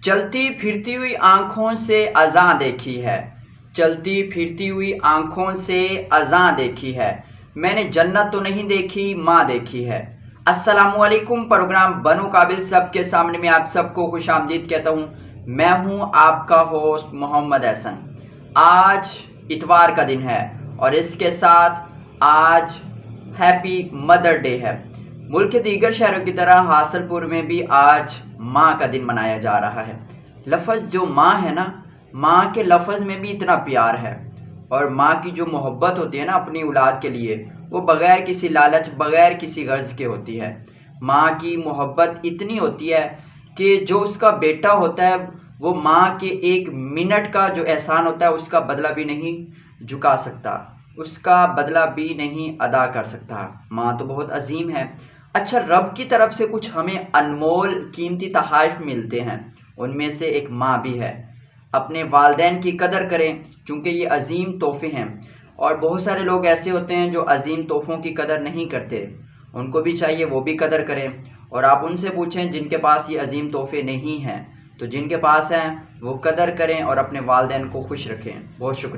चलती फिरती हुई आंखों से अज़ां देखी है, चलती फिरती हुई आंखों से अज़ां देखी है, मैंने जन्नत तो नहीं देखी माँ देखी है। अस्सलामुअलैकुम। प्रोग्राम बनो काबिल सबके सामने में आप सबको खुशामदीद कहता हूँ। मैं हूँ आपका होस्ट मोहम्मद एहसन। आज इतवार का दिन है और इसके साथ आज हैप्पी मदर डे है। मुल्क के दीगर शहरों की तरह हासलपुर में भी आज माँ का दिन मनाया जा रहा है। लफ्ज़ जो माँ है ना, माँ के लफ्ज़ में भी इतना प्यार है और माँ की जो मोहब्बत होती है ना अपनी औलाद के लिए, वो बग़ैर किसी लालच बग़ैर किसी गर्ज़ के होती है। माँ की मोहब्बत इतनी होती है कि जो उसका बेटा होता है वो माँ के एक मिनट का जो एहसान होता है उसका बदला भी नहीं चुका सकता, उसका बदला भी नहीं अदा कर सकता। माँ तो बहुत अजीम है। अच्छा, रब की तरफ से कुछ हमें अनमोल कीमती तोहफ़े मिलते हैं, उनमें से एक माँ भी है। अपने वालिदैन की कदर करें क्योंकि ये अजीम तोहफ़े हैं और बहुत सारे लोग ऐसे होते हैं जो अजीम तोहफ़ों की कदर नहीं करते। उनको भी चाहिए वो भी कदर करें और आप उनसे पूछें जिनके पास ये अजीम तोहफ़े नहीं हैं, तो जिनके पास हैं वो कदर करें और अपने वालिदैन को खुश रखें। बहुत शुक्रिया।